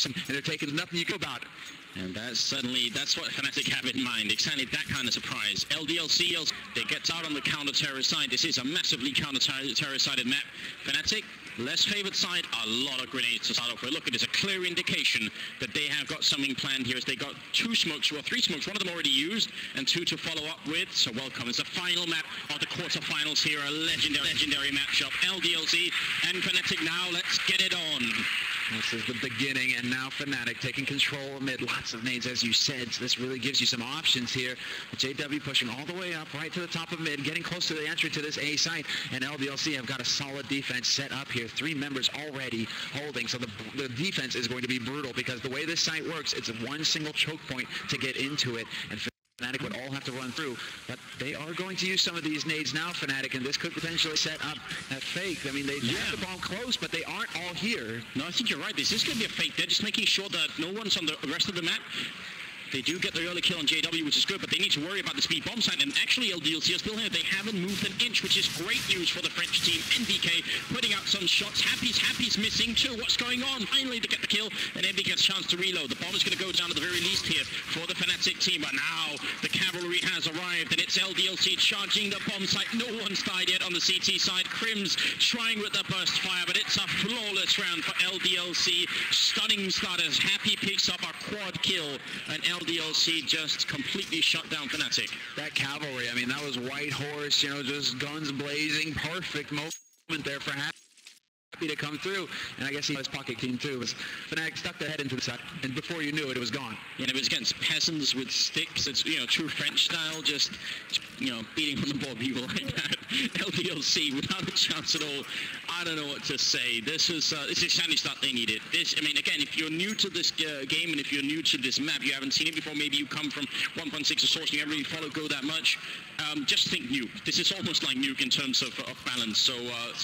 and they're taking nothing you can do about it. And that's what Fnatic have in mind, exactly that kind of surprise. LDLC, they get out on the counter-terror side. This is a massively counter-terror-sided map. Fnatic, less favored side, a lot of grenades to start off with. Look, it is a clear indication that they have got something planned here, as they got 2 smokes, well 3 smokes, one of them already used, and 2 to follow up with. So welcome. It's the final map of the quarterfinals here, a legendary matchup. LDLC and Fnatic now, let's get it on. This is the beginning, and now Fnatic taking control amid lots of nades, as you said. So this really gives you some options here. JW pushing all the way up, right to the top of mid, getting close to the entry to this A site, and LDLC have got a solid defense set up here. 3 members already holding, so the defense is going to be brutal, because the way this site works, it's one single choke point to get into it, and Fnatic would all have to run through, but they are going to use some of these nades now, Fnatic, and this could potentially set up a fake. I mean, they have the bomb close, but they aren't all here. No, I think you're right. This is going to be a fake. They're just making sure that no one's on the rest of the map. They do get the early kill on JW, which is good, but they need to worry about the speed bomb side. And actually, LDLC are still here. They haven't moved an inch, which is great news for the French team. NBK putting out some shots. Happy's missing too. What's going on? Finally, they get the kill, and NBK gets a chance to reload. The bomb is going to go down at the very least here for the Fnatic team. But now the cavalry has arrived, and it's LDLC charging the bomb site. No one's died yet on the CT side. Crims trying with the burst fire, but it's a flawless round for LDLC. Stunning starters. Happy picks up a quad kill, and LDLC just completely shut down Fnatic. That cavalry, I mean, that was White Horse, you know, just guns blazing. Perfect moment there for Happy to come through, and I guess he was pocket king too. Fnatic stuck their head into the side, and before you knew it, it was gone. Yeah, it was against peasants with sticks. It's, you know, true French style, just, you know, beating from the ball people like that. LDLC without a chance at all. I don't know what to say. This is exactly stuff they needed. This, I mean, again, if you're new to this game and if you're new to this map, you haven't seen it before. Maybe you come from 1.6 or Source, and you haven't really followed Go that much. Just think Nuke. This is almost like Nuke in terms of balance. So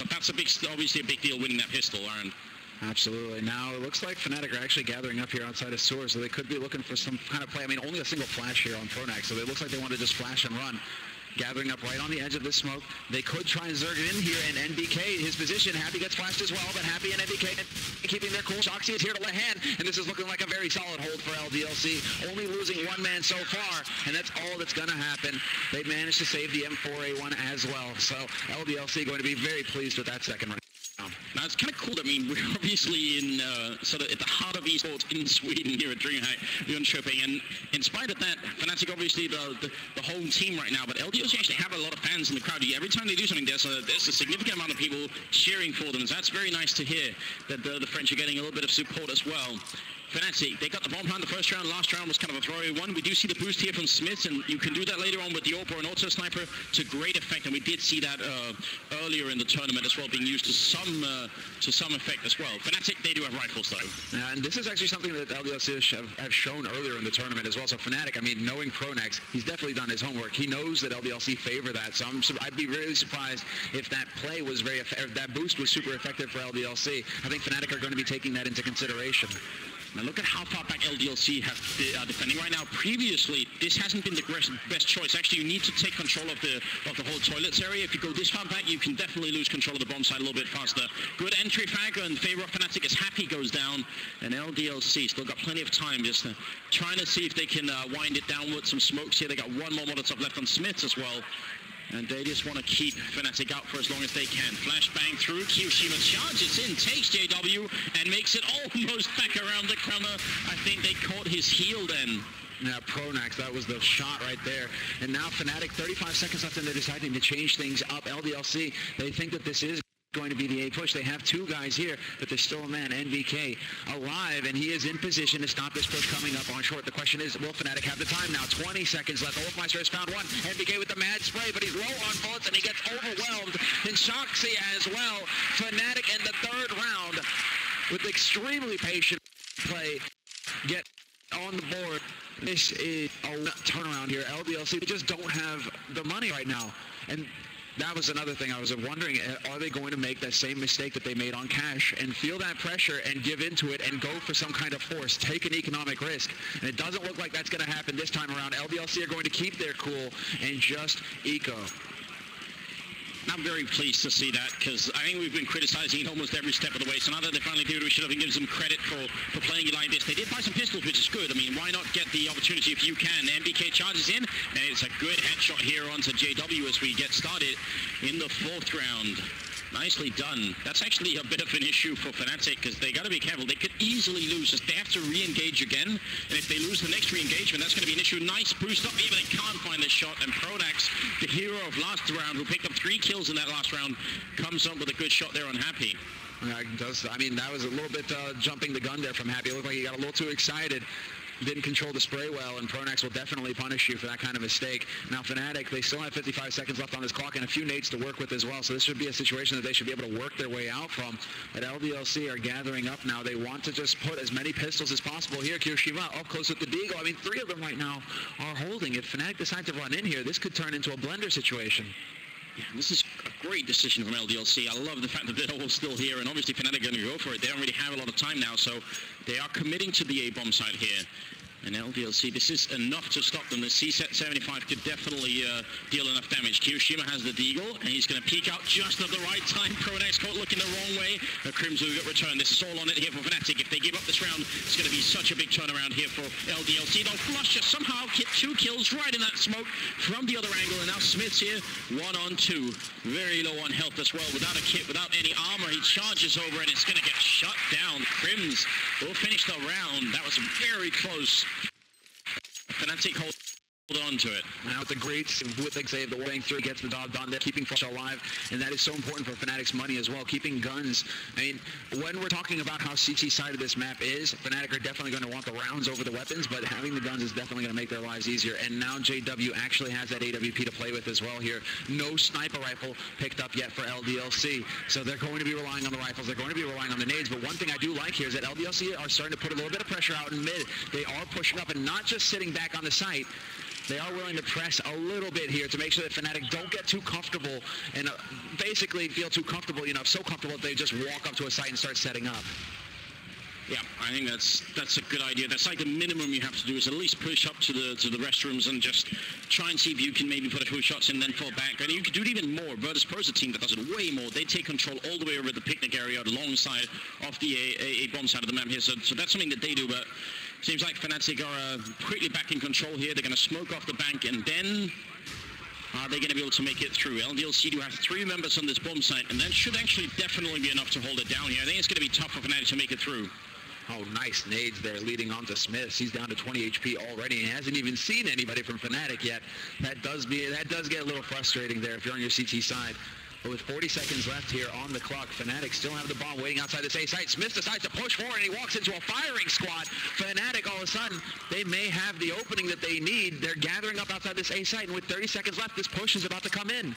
that's obviously a big deal winning that pistol, Aaron. Absolutely. Now it looks like Fnatic are actually gathering up here outside of Source, so they could be looking for some kind of play. I mean, only a single flash here on Pronax, so it looks like they want to just flash and run. Gathering up right on the edge of this smoke. They could try and zerg it in here, and NBK, his position, Happy gets flashed as well, but Happy and NBK keeping their cool. Shoxy is here to let hand, and this is looking like a very solid hold for LDLC. Only losing 1 man so far, and that's all that's going to happen. They managed to save the M4A1 as well, so LDLC going to be very pleased with that second round. Now, it's kind of cool. I mean, we're obviously in sort of at the heart of esports in Sweden here at DreamHack, Jönköping, and in spite of that, Fnatic obviously the home team right now, but LDLC actually have a lot of fans in the crowd. Every time they do something, there's a significant amount of people cheering for them, so that's very nice to hear that the French are getting a little bit of support as well. Fnatic, they got the bomb plant the first round. Last round was kind of a throwaway one. We do see the boost here from Smith, and you can do that later on with the AWP or an auto sniper to great effect, and we did see that earlier in the tournament as well, being used to some effect as well. Fnatic, they do have rifles though. And this is actually something that LDLC have shown earlier in the tournament as well. So Fnatic, I mean, knowing Pronax, he's definitely done his homework. He knows that LDLC favor that, so I'd be really surprised if that play was that boost was super effective for LDLC. I think Fnatic are going to be taking that into consideration. Now look at how far back LDLC are defending right now. Previously, this hasn't been the best choice. Actually, you need to take control of the whole toilets area. If you go this far back, you can definitely lose control of the bomb site a little bit faster. Good entry frag in favor of Fnatic as Happy goes down, and LDLC still got plenty of time, just trying to see if they can wind it down with some smokes here. They got 1 more Molotov left on Smith as well. And they just want to keep Fnatic out for as long as they can. Flashbang through, Kiyoshima charges in, takes JW, and makes it almost back around the corner. I think they caught his heel then. Yeah, Pronax, that was the shot right there. And now Fnatic, 35 seconds left, and they're deciding to change things up. LDLC, they think that this is going to be the A push. They have 2 guys here, but there's still a man, NBK, alive, and he is in position to stop this push coming up on short. The question is, will Fnatic have the time now? 20 seconds left. Wolfmeister has found one. NBK with the mad spray, but he's low on bullets, and he gets overwhelmed. And Shoxy as well. Fnatic in the 3rd round with extremely patient play get on the board. This is a turnaround here. LDLC, they just don't have the money right now. And that was another thing I was wondering, are they going to make that same mistake that they made on Cash and feel that pressure and give into it and go for some kind of force, take an economic risk? And it doesn't look like that's going to happen this time around. LDLC are going to keep their cool and just eco. I'm very pleased to see that, because I think we've been criticizing it almost every step of the way. So now that they finally did it, we should have given them credit for playing it like this. They did buy some pistols, which is good. I mean, why not get the opportunity if you can? MBK charges in, and it's a good headshot here onto JW as we get started in the 4th round. Nicely done. That's actually a bit of an issue for Fnatic, because they got to be careful. They could easily lose. They have to re-engage again, and if they lose the next re-engagement, that's going to be an issue. Nice boost up here, but they can't find the shot, and Prodax, the hero of last round, who picked up 3 kills in that last round, comes up with a good shot there on Happy. I mean, that was a little bit jumping the gun there from Happy. It looked like he got a little too excited. Didn't control the spray well, and Pronax will definitely punish you for that kind of mistake. Now Fnatic, they still have 55 seconds left on this clock and a few nades to work with as well, so this should be a situation that they should be able to work their way out from. But LDLC are gathering up now. They want to just put as many pistols as possible here. Kirishima up close with the Deagle. I mean, 3 of them right now are holding. If Fnatic decide to run in here, this could turn into a blender situation. Yeah, this is a great decision from LDLC. I love the fact that they're all still here, and obviously Fnatic are going to go for it. They don't really have a lot of time now, so they are committing to the A-bomb side here. And LDLC, this is enough to stop them. The C-set 75 could definitely deal enough damage. Kirishima has the Deagle, and he's going to peek out just at the right time. Pronax caught looking the wrong way. The Crims will get returned. This is all on it here for Fnatic. If they give up this round, it's going to be such a big turnaround here for LDLC. They'll flush just somehow get 2 kills right in that smoke from the other angle. And now Smith's here, 1-on-2. Very low on health as well. Without a kit, without any armor, he charges over, and it's going to get shut down. Crims will finish the round. That was very close. Fnatic hold on to it. Now it's a great save. The Warring through gets the dog done there, keeping Flush alive, and that is so important for Fnatic's money as well, keeping guns. I mean, when we're talking about how CT side of this map is, Fnatic are definitely going to want the rounds over the weapons, but having the guns is definitely going to make their lives easier. And now JW actually has that AWP to play with as well here. No sniper rifle picked up yet for LDLC, so they're going to be relying on the rifles. They're going to be relying on the nades. But one thing I do like here is that LDLC are starting to put a little bit of pressure out in mid. They are pushing up and not just sitting back on the site. They are willing to press a little bit here to make sure that Fnatic don't get too comfortable and basically feel too comfortable, you know, so comfortable that they just walk up to a site and start setting up. Yeah, I think that's a good idea. That's like the minimum you have to do, is at least push up to the restrooms and just try and see if you can maybe put a few shots in, then fall back. And you could do it even more. Virtus Pro's a team that does it way more. They take control all the way over the picnic area alongside of the A-bomb side of the map here. So that's something that they do, but seems like Fnatic are quickly back in control here. They're going to smoke off the bank, and then are they going to be able to make it through? LDLC do have 3 members on this bomb site, and that should actually definitely be enough to hold it down here. I think it's going to be tough for Fnatic to make it through. Oh, nice nades there leading on to Smith. He's down to 20 HP already and hasn't even seen anybody from Fnatic yet. That does get a little frustrating there if you're on your CT side. But with 40 seconds left here on the clock, Fnatic still have the bomb waiting outside this A site. Smith decides to push forward, and he walks into a firing squad. Fnatic, all of a sudden, they may have the opening that they need. They're gathering up outside this A site, and with 30 seconds left, this push is about to come in.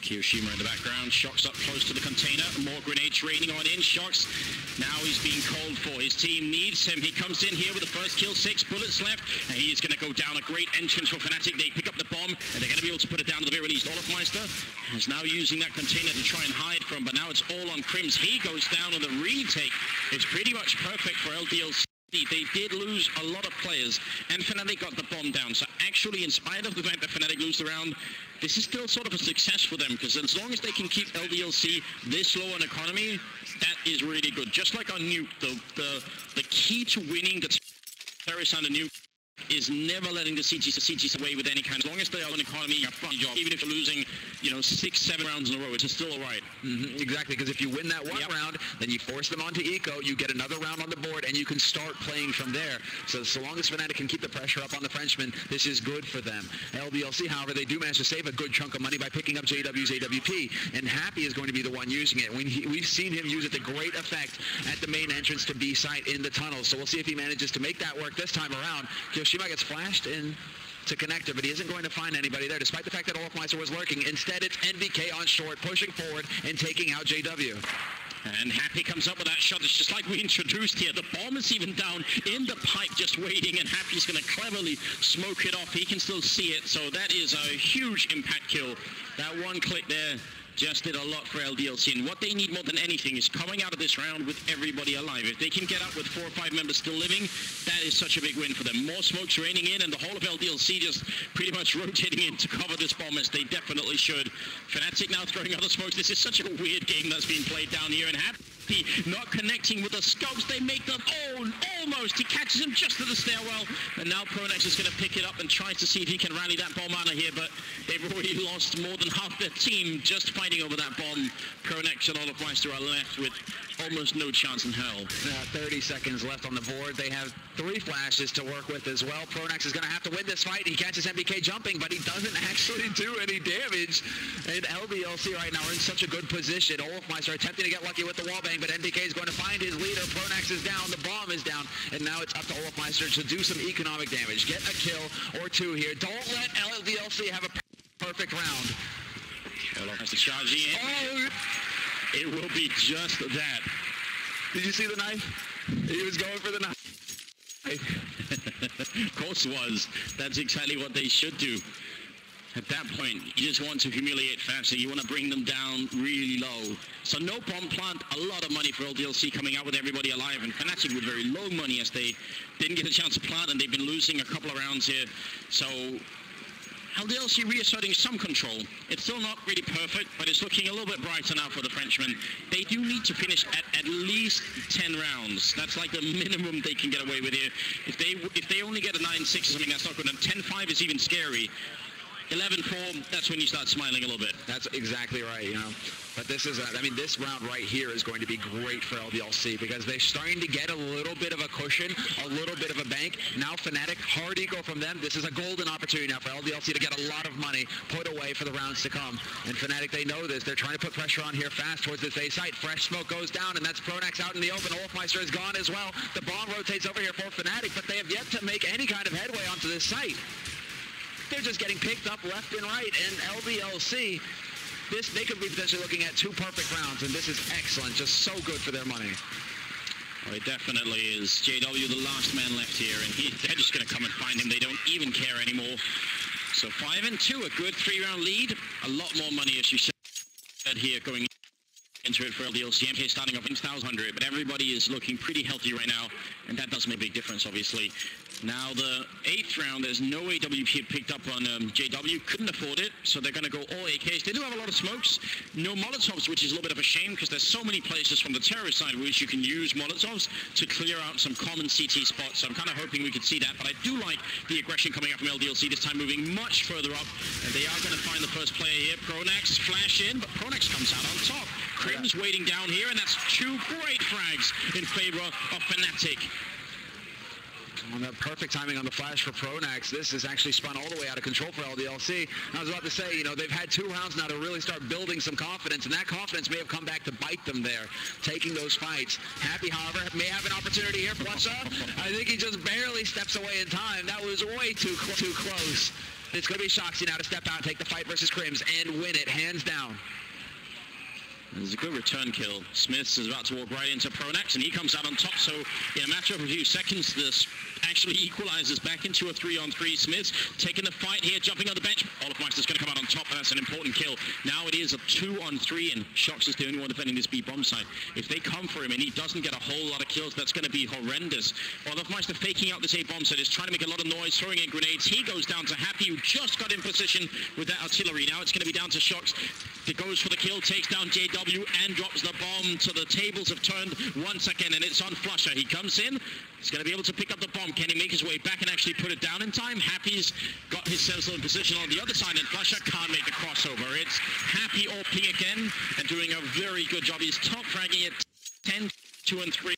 Kirishima in the background, Shox up close to the container, more grenades raining on in. Shox, now he's being called for. His team needs him. He comes in here with the first kill, 6 bullets left, and he is going to go down. A great entrance for Fnatic. They pick up the bomb, and they're going to be able to put it down to the very least. Olofmeister is now using that container to try and hide from, but now it's all on Crims. He goes down, and the retake is pretty much perfect for LDLC. They did lose a lot of players, and Fnatic got the bomb down. So actually, in spite of the fact that Fnatic lose the round, this is still sort of a success for them, because as long as they can keep LDLC this low on economy, that is really good. Just like on Nuke, the key to winning the terrorists on the Nuke is never letting the CTs away with any kind. As long as they are on economy, you have fun job. Even if you're losing, 6-7 rounds in a row, it's still all right. Exactly, because if you win that one round, then you force them onto eco, you get another round on the board, and you can start playing from there. So long as Fnatic can keep the pressure up on the Frenchman, this is good for them. LDLC, however, they do manage to save a good chunk of money by picking up JW's AWP, and Happy is going to be the one using it. We've seen him use it to great effect at the main entrance to B site in the tunnel, so we'll see if he manages to make that work this time around. Kirishima gets flashed in to connector, but he isn't going to find anybody there, despite the fact that Olofmeister was lurking. Instead, it's NBK on short, pushing forward and taking out JW. And Happy comes up with that shot. It's just like we introduced here. The bomb is even down in the pipe just waiting, and Happy's going to cleverly smoke it off. He can still see it, so that is a huge impact kill. That one click there just did a lot for LDLC, and what they need more than anything is coming out of this round with everybody alive. If they can get out with 4 or 5 members still living, that is such a big win for them. More smokes raining in, and the whole of LDLC just pretty much rotating in to cover this bomb, as they definitely should. Fnatic now throwing other smokes. This is such a weird game that's being played down here, and Happy not connecting with the scopes. They make them almost. He catches him just at the stairwell, and now Pronex is going to pick it up and tries to see if he can rally that bomb out of here, but they've already lost more than half their team just fighting over that bomb. Pronex and Olofmeister are left with almost no chance in hell. 30 seconds left on the board. They have 3 flashes to work with as well. Pronex is going to have to win this fight. He catches MBK jumping, but he doesn't actually do any damage. And LDLC right now are in such a good position. Olofmeister attempting to get lucky with the wallbang, but MBK is going to find his leader. Pronex is down, the bomb is down, and now it's up to Olofmeister to do some economic damage. Get a kill or 2 here. Don't let LDLC have a perfect round. Olofmeister charging in. Oh! It will be just that. Did you see the knife? He was going for the knife. Of course was. That's exactly what they should do. At that point, you just want to humiliate faster. You want to bring them down really low. So no bomb plant, a lot of money for LDLC coming out with everybody alive, and Fnatic with very low money as they didn't get a chance to plant, and they've been losing a couple of rounds here. So LDLC reasserting some control. It's still not really perfect, but it's looking a little bit brighter now for the Frenchmen. They do need to finish at least 10 rounds. That's like the minimum they can get away with here. If they only get a 9-6 or something, that's not good. And 10-5 is even scary. 11-4, that's when you start smiling a little bit. That's exactly right, you know. But this is, I mean, this round right here is going to be great for LDLC because they're starting to get a little bit of a cushion, a little bit of a bank. Now Fnatic, hard eco from them. This is a golden opportunity now for LDLC to get a lot of money put away for the rounds to come. And Fnatic, they know this. They're trying to put pressure on here fast towards this A site. Fresh smoke goes down, and that's Pronex out in the open. Olofmeister is gone as well. The bomb rotates over here for Fnatic, but they have yet to make any kind of headway onto this site. They're just getting picked up left and right, and LDLC, they could be potentially looking at 2 perfect rounds, and this is excellent, just so good for their money. Well, it definitely is. JW, the last man left here, and they're just going to come and find him. They don't even care anymore. So 5-2, a good 3-round lead. A lot more money, as you said here, going into it for LDLC. MK starting off in 1,100, but everybody is looking pretty healthy right now, and that does make a big difference, obviously. Now the 8th round, there's no AWP picked up on JW, couldn't afford it, so they're going to go all AKs. They do have a lot of smokes, no Molotovs, which is a little bit of a shame because there's so many places from the terrorist side which you can use Molotovs to clear out some common CT spots. So I'm kind of hoping we could see that, but I do like the aggression coming out from LDLC, this time moving much further up, and they are going to find the first player here. Pronex flash in, but Pronex comes out on top. Crim's waiting down here, and that's 2 great frags in favor of Fnatic. On the perfect timing on the flash for Pronex. This is actually spun all the way out of control for LDLC. I was about to say, you know, they've had 2 rounds now to really start building some confidence, and that confidence may have come back to bite them there, taking those fights. Happy, however, may have an opportunity here. Flusha, I think he just barely steps away in time. That was way too close. It's going to be Shoxy now to step out and take the fight versus Crims and win it, hands down. There's a good return kill. Smiths is about to walk right into Pronex, and he comes out on top. So in a matter of a few seconds, this actually equalizes back into a 3-on-3. Smiths taking the fight here, jumping on the bench. Olofmeister's going to come out on top, and that's an important kill. Now it is a 2-on-3, and Shox is the only one defending this B bomb site. If they come for him and he doesn't get a whole lot of kills, that's going to be horrendous. Olofmeister faking out this A bomb site is trying to make a lot of noise, throwing in grenades. He goes down to Happy, who just got in position with that artillery. Now it's going to be down to Shox. It goes for the kill, takes down JW, and drops the bomb. So the tables have turned once again, and it's on Flusha. He comes in. He's going to be able to pick up the bomb. Can he make his way back and actually put it down in time? Happy's got his sentinel in position on the other side, and Flusha can't make the crossover. It's Happy AWPing again and doing a very good job. He's top fragging at 10, 2, and 3.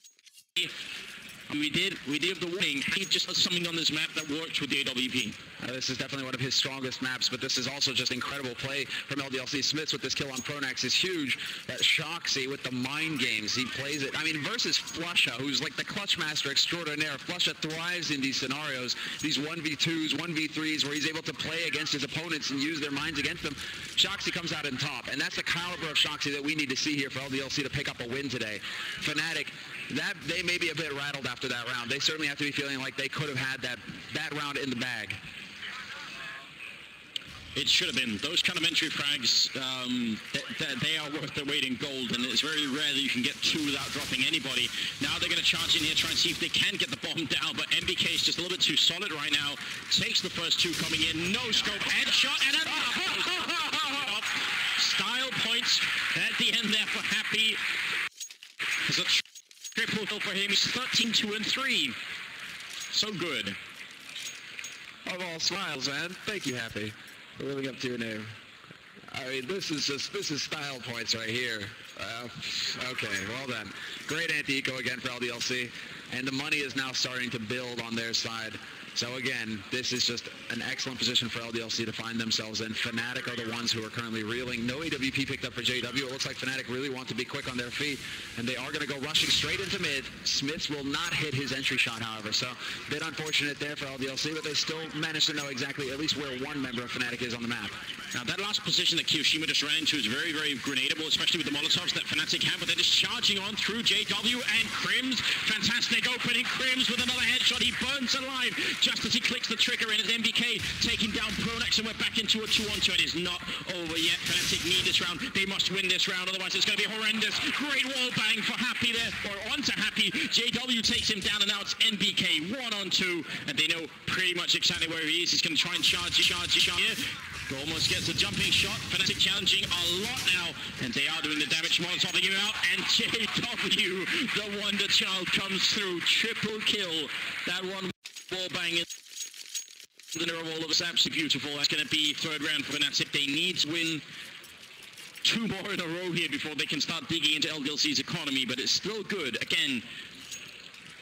We did the warning. He just has something on this map that works with the AWP. This is definitely one of his strongest maps, but this is also just incredible play from LDLC. Smiths with this kill on Pronex is huge. That Shoxy with the mind games, he plays it. I mean, versus Flusha, who's like the clutch master extraordinaire. Flusha thrives in these scenarios, these 1v2s, 1v3s, where he's able to play against his opponents and use their minds against them. Shoxy comes out on top, and that's the caliber of Shoxy that we need to see here for LDLC to pick up a win today. Fnatic, that they may be a bit rattled after that round. They certainly have to be feeling like they could have had that round in the bag. It should have been. Those kind of entry frags, they are worth their weight in gold, and it's very rare that you can get two without dropping anybody. Now they're going to charge in here, try and see if they can get the bomb down, but MBK is just a little bit too solid right now. Takes the first two coming in, no scope, headshot, and a style points at the end there for Happy. There's a triple kill for him. He's 13-2-3. So good. Of all smiles, man. Thank you, Happy, for living up to your name. I mean, this is style points right here. Okay, well done. Great anti-eco again for LDLC, and the money is now starting to build on their side. So again, this is just an excellent position for LDLC to find themselves in. Fnatic are the ones who are currently reeling. No AWP picked up for JW. It looks like Fnatic really want to be quick on their feet, and they are going to go rushing straight into mid. Smiths will not hit his entry shot, however, so a bit unfortunate there for LDLC, but they still managed to know exactly at least where one member of Fnatic is on the map. Now, that last position that Kiyoshima just ran into is very, very grenadable, especially with the Molotovs that Fnatic have, but they're just charging on through JW and Crims. Fantastic opening. Crims with another headshot. He burns alive just as he clicks the trigger in as MBK taking down Pronax, and we're back into a 2-on-2. It is not over yet. Fnatic need this round. They must win this round, otherwise it's going to be horrendous. Great wall bang for Happy there, or onto Happy. JW takes him down, and now it's MBK 1-on-2, and they know pretty much exactly where he is. He's going to try and charge here. Almost gets a jumping shot. Fnatic challenging a lot now, and they are doing the damage. Molotoving him out, and JW, the Wonder Child, comes through. Triple kill. That one wall bang in the mirror wall of us. Absolutely beautiful. That's going to be third round for Fnatic. They need to win two more in a row here before they can start digging into LDLC's economy, but it's still good. Again,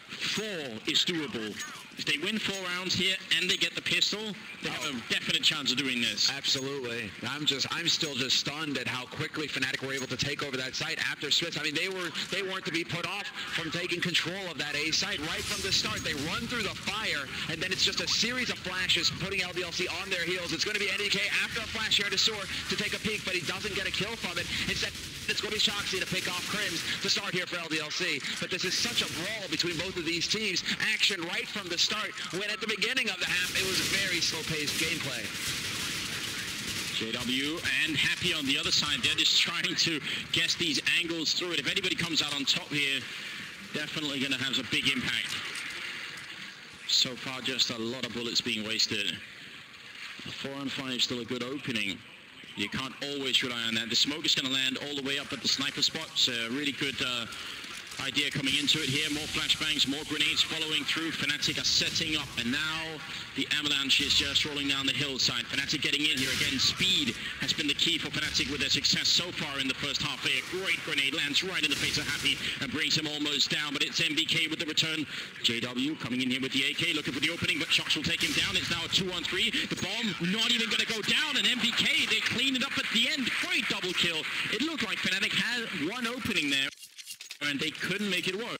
4 is doable. If they win 4 rounds here and they get the pistol, they have a definite chance of doing this. Absolutely. I'm still just stunned at how quickly Fnatic were able to take over that site after Smith. I mean, they weren't to be put off from taking control of that A site right from the start. They run through the fire, and then it's just a series of flashes putting LDLC on their heels. It's going to be NDK after a flash here to Soar to take a peek, but he doesn't get a kill from it. Instead, it's going to be Shoxy to pick off Crims to start here for LDLC. But this is such a brawl between both of these teams. Action right from the start, when at the beginning of the half, it was very slow-paced gameplay. JW and Happy on the other side. They're just trying to guess these angles through it. If anybody comes out on top here, definitely going to have a big impact. So far, just a lot of bullets being wasted. A 4-on-5 is still a good opening. You can't always rely on that. The smoke is going to land all the way up at the sniper spot. It's a really good idea coming into it here. More flashbangs, more grenades following through. Fnatic are setting up, and now the avalanche is just rolling down the hillside. Fnatic getting in here again. Speed has been the key for Fnatic with their success so far in the first half. A great grenade lands right in the face of Happy and brings him almost down, but it's MBK with the return. JW coming in here with the AK, looking for the opening, but Shox will take him down. It's now a 2-on-3. The bomb not even going to go down, and MBK, they clean it up at the end. Great double kill. It looked like Fnatic had one opening there, and they couldn't make it work.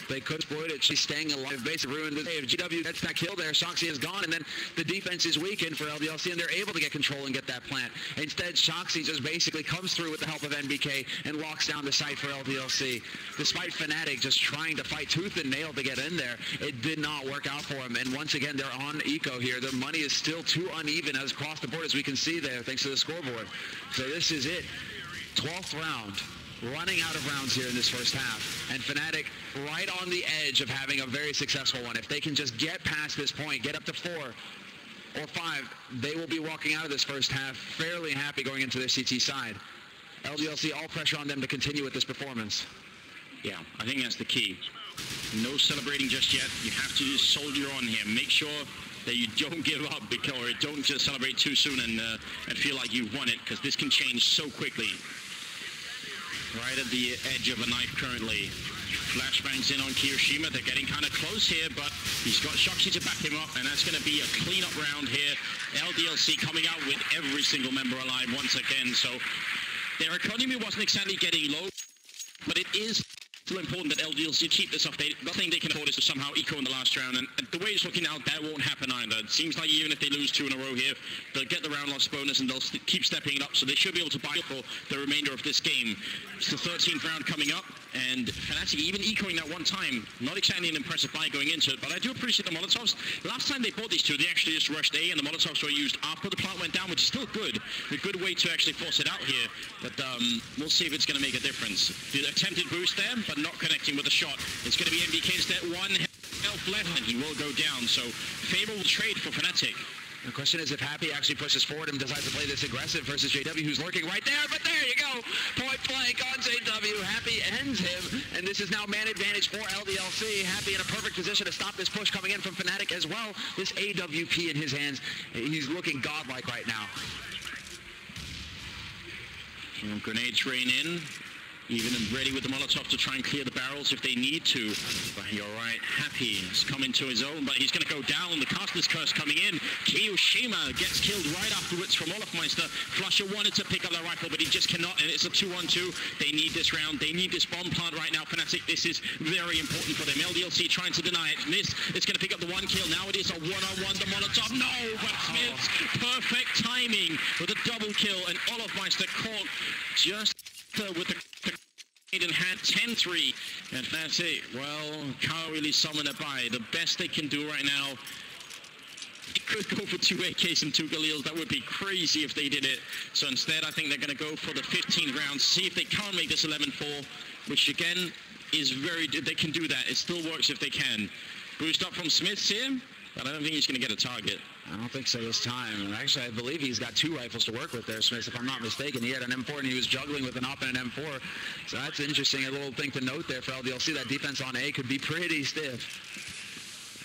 They could exploit it. She's staying alive. Basically ruined the day. If GW gets that kill there, Shoxy is gone, and then the defense is weakened for LDLC, and they're able to get control and get that plant. Instead, Shoxy just basically comes through with the help of NBK and locks down the site for LDLC. Despite Fnatic just trying to fight tooth and nail to get in there, it did not work out for them. And once again, they're on eco here. Their money is still too uneven as across the board, as we can see there, thanks to the scoreboard. So this is it. 12th round. Running out of rounds here in this first half, and Fnatic right on the edge of having a very successful one. If they can just get past this point, get up to 4 or 5, they will be walking out of this first half fairly happy going into their CT side. LDLC, all pressure on them to continue with this performance. Yeah, I think that's the key. No celebrating just yet. You have to just soldier on here. Make sure that you don't give up, or don't just celebrate too soon and feel like you've won it, because this can change so quickly. Right at the edge of a knife currently. Flashbangs in on Kiyoshima. They're getting kind of close here, but he's got Shoxy to back him up, and that's going to be a cleanup round here. LDLC coming out with every single member alive once again, so their economy wasn't exactly getting low, but it is still important that LDLC keep this off. Nothing they can afford is to somehow eco in the last round, and the way it's looking now, that won't happen either. It seems like even if they lose 2 in a row here, they'll get the round loss bonus and they'll keep stepping it up, so they should be able to buy for the remainder of this game. It's the 13th round coming up, and Fnatic even ecoing that one time, not exactly an impressive buy going into it, but I do appreciate the Molotovs. Last time they bought these two, they actually just rushed A, and the Molotovs were used after the plant went down, which is still good. A good way to actually force it out here, but we'll see if it's going to make a difference. The attempted boost there, but not connecting with the shot. It's going to be MBK instead. 1 health left, and he will go down, so favorable trade for Fnatic. The question is if Happy actually pushes forward and decides to play this aggressive versus JW, who's lurking right there, but there you go! Point blank on JW. Happy ends him, and this is now man advantage for LDLC. Happy in a perfect position to stop this push coming in from Fnatic as well. This AWP in his hands, he's looking godlike right now. Grenades rain in. Even ready with the Molotov to try and clear the barrels if they need to. But you're right, Happy has come into his own, but he's going to go down. The Caster's Curse coming in. Kiyoshima gets killed right afterwards from Olofmeister. Flusher wanted to pick up that rifle, but he just cannot, and it's a 2-on-2. They need this round. They need this bomb plant right now. Fnatic, this is very important for them. LDLC trying to deny it. Miss, it's going to pick up the 1 kill. Now it is a 1-on-1. The Molotov, no, but Smith's perfect timing with a double kill, and Olofmeister caught just with the in hand. 10-3, and Fnatic, well, can't really summon a buy. The best they can do right now, they could go for 2 AKs and 2 Galils. That would be crazy if they did it. So instead, I think they're going to go for the 15th round, see if they can't make this 11-4, which again is very, they can do that. It still works if they can. Boost up from Smiths here, but I don't think he's going to get a target. I don't think so this time. And actually, I believe he's got 2 rifles to work with there, Smith, if I'm not mistaken. He had an M4 and he was juggling with an op and an M4. So that's interesting. A little thing to note there for LDLC. That defense on A could be pretty stiff.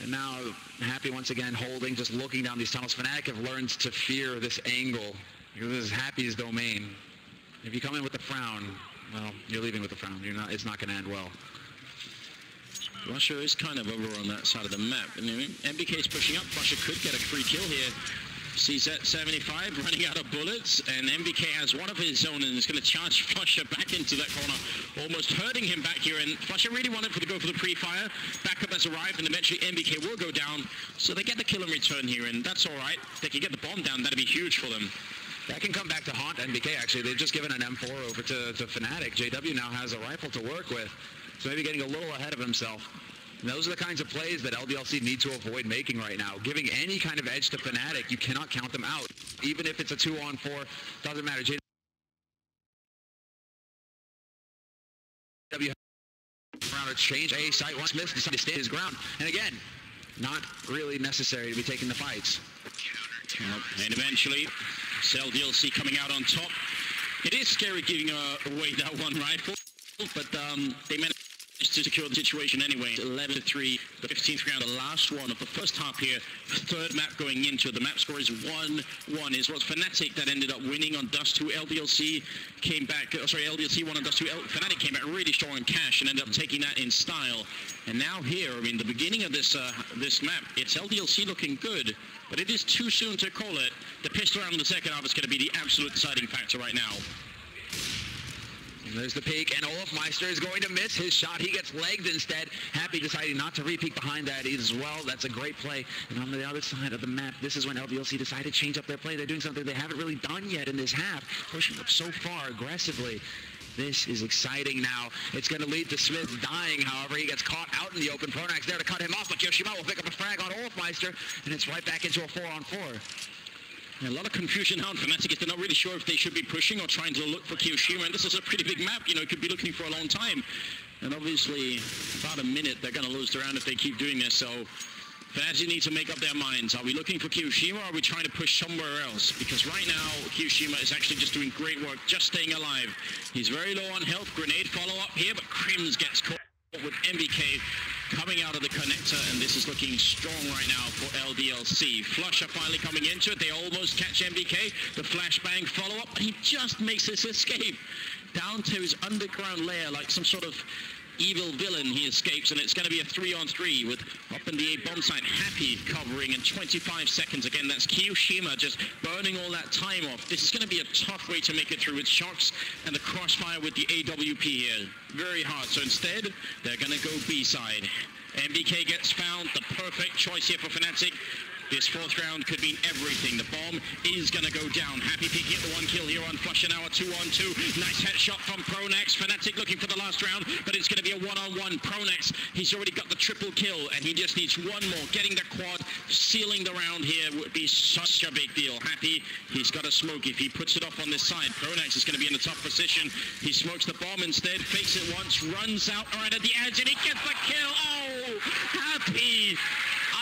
And now Happy once again holding, just looking down these tunnels. Fnatic have learned to fear this angle. This is Happy's domain. If you come in with a frown, well, you're leaving with a frown. It's not going to end well. Russia is kind of over on that side of the map. I mean, MBK is pushing up. Russia could get a free kill here. CZ75 running out of bullets, and MBK has one of his own and is going to charge Flusher back into that corner, almost hurting him back here. And Flusher really wanted to go for the pre-fire. Backup has arrived, and eventually MBK will go down. So they get the kill in return here, and that's all right. If they can get the bomb down, that'd be huge for them. That can come back to haunt MBK, actually. They've just given an M4 over to Fnatic. JW now has a rifle to work with. So maybe getting a little ahead of himself. And those are the kinds of plays that LDLC need to avoid making right now. Giving any kind of edge to Fnatic, you cannot count them out. Even if it's a 2-on-4, doesn't matter. JW round change. A site once missed, decided to stay his ground. And again, not really necessary to be taking the fights. And eventually, it's LDLC coming out on top. It is scary giving away that one rifle, but they managed to secure the situation anyway. 11-3, the 15th round, the last one of the first half here. Third map going into it. The map score is 1-1. It was Fnatic that ended up winning on Dust 2. LDLC came back, LDLC won on Dust 2. Fnatic came back really strong in cash and ended up taking that in style. And now here, I mean, the beginning of this this map, it's LDLC looking good, but it is too soon to call it. The pistol round in the second half is going to be the absolute deciding factor right now. And there's the peek, and Olofmeister is going to miss his shot. He gets legged instead. Happy deciding not to re-peek behind that as well. That's a great play. And on the other side of the map, this is when LDLC decided to change up their play. They're doing something they haven't really done yet in this half, pushing up so far aggressively. This is exciting now. It's going to lead to Smith dying, however. He gets caught out in the open. Pronax there to cut him off, but Kiyoshima will pick up a frag on Olofmeister, and it's right back into a 4-on-4. A lot of confusion now on Fnatic. They're not really sure if they should be pushing or trying to look for Kiyoshima, and this is a pretty big map. You know, it could be looking for a long time. And obviously, about a minute, they're going to lose the round if they keep doing this. So Fnatic need to make up their minds. Are we looking for Kiyoshima, or are we trying to push somewhere else? Because right now, Kiyoshima is actually just doing great work, just staying alive. He's very low on health. Grenade follow-up here, but Crims gets caught with MBK coming out of the connector, and this is looking strong right now for LDLC. Flusher finally coming into it. They almost catch MBK. The flashbang follow-up, and he just makes his escape down to his underground lair like some sort of evil villain. He escapes, and it's going to be a 3-on-3 with up in the A bomb site. Happy covering in 25 seconds. Again, that's Kiyoshima just burning all that time off. This is going to be a tough way to make it through with Shocks and the crossfire with the AWP here. Very hard. So instead, they're going to go B side. MBK gets found. The perfect choice here for Fnatic. This fourth round could mean everything. The bomb is going to go down. Happy picking up the 1 kill here on Flusher now, a 2-on-2. Nice headshot from Pronax. Fnatic looking for the last round, but it's going to be a 1-on-1. Pronax, he's already got the triple kill, and he just needs one more. Getting the quad, sealing the round here would be such a big deal. Happy, he's got a smoke. If he puts it off on this side, Pronax is going to be in a tough position. He smokes the bomb instead, fakes it once, runs out right at the edge, and he gets the kill. Oh, Happy!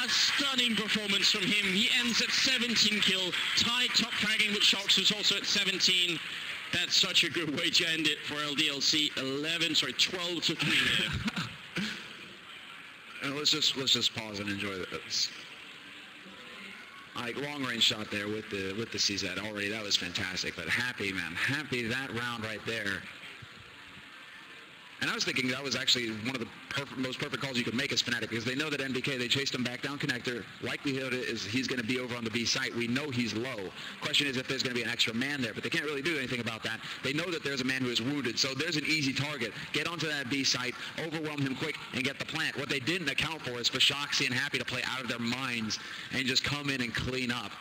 A stunning performance from him. He ends at 17 kill, tied top fragging with Shocks, who's also at 17. That's such a good way to end it for LDLC. 12 to 3 there. And let's just pause and enjoy this. Like long range shot there with the CZ already. That was fantastic. But Happy, man, Happy, that round right there. And I was thinking that was actually one of the most perfect calls you could make as Fnatic, because they know that MBK, they chased him back down connector. Likelihood is he's going to be over on the B site. We know he's low. Question is if there's going to be an extra man there, but they can't really do anything about that. They know that there's a man who is wounded, so there's an easy target. Get onto that B site, overwhelm him quick, and get the plant. What they didn't account for is for Shoxy and Happy to play out of their minds and just come in and clean up.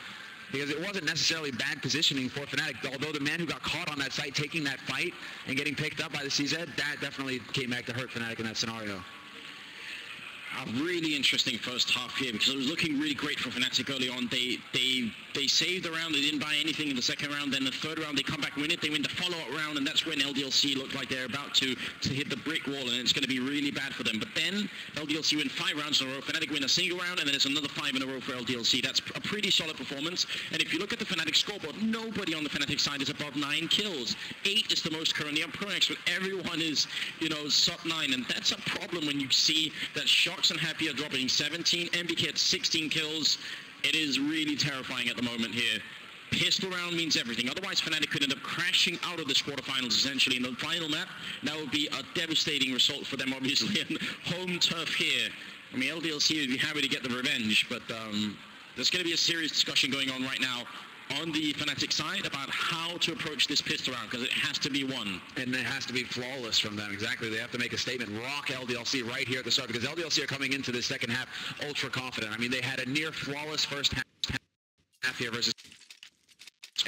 Because it wasn't necessarily bad positioning for Fnatic, although the man who got caught on that site taking that fight and getting picked up by the CZ, that definitely came back to hurt Fnatic in that scenario. A really interesting first half here, because it was looking really great for Fnatic early on. They saved the round, they didn't buy anything in the second round, then the third round they come back, win it, they win the follow-up round, and that's when LDLC looked like they're about to hit the brick wall, and it's going to be really bad for them. But then LDLC win 5 rounds in a row, Fnatic win a single round, and then it's another 5 in a row for LDLC. That's a pretty solid performance, and if you look at the Fnatic scoreboard, nobody on the Fnatic side is above 9 kills. 8 is the most currently on Pronax, but everyone is, sub 9, and that's a problem when you see that Shocks and Happy are dropping 17, MBK at 16 kills. It is really terrifying at the moment here. Pistol round means everything. Otherwise, Fnatic could end up crashing out of this quarterfinals, essentially, in the final map. That would be a devastating result for them, obviously, and home turf here. I mean, LDLC would be happy to get the revenge, but there's going to be a serious discussion going on right now on the Fnatic side about how to approach this pistol round, because it has to be won. And it has to be flawless from them. Exactly. They have to make a statement. Rock LDLC right here at the start, because LDLC are coming into the second half ultra confident. I mean, they had a near flawless first half here versus...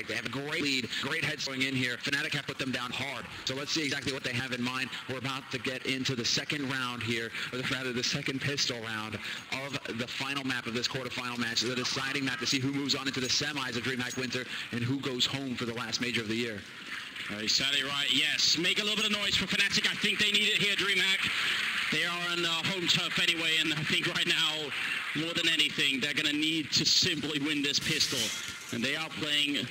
They have a great lead, great heads going in here. Fnatic have put them down hard. So let's see exactly what they have in mind. We're about to get into the second round here, or rather the second pistol round of the final map of this quarterfinal match. They're deciding that to see who moves on into the semis of DreamHack Winter and who goes home for the last major of the year. Exactly right, yes. Make a little bit of noise for Fnatic. I think they need it here, DreamHack. They are on home turf anyway, and I think right now, more than anything, they're going to need to simply win this pistol. And they are playing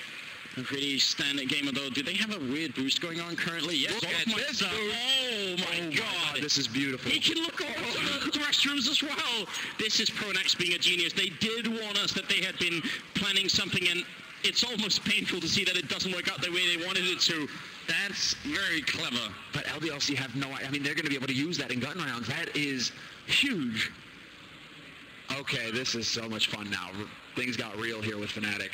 a pretty standard game, although do they have a weird boost going on currently? Yes. Look at this. Oh my God. This is beautiful. He can look over the restrooms as well. This is Pronax being a genius. They did warn us that they had been planning something, and it's almost painful to see that it doesn't work out the way they wanted it to. That's very clever. But LDLC have no... I mean, they're going to be able to use that in gun rounds. That is huge. Okay, this is so much fun now. Things got real here with Fnatic.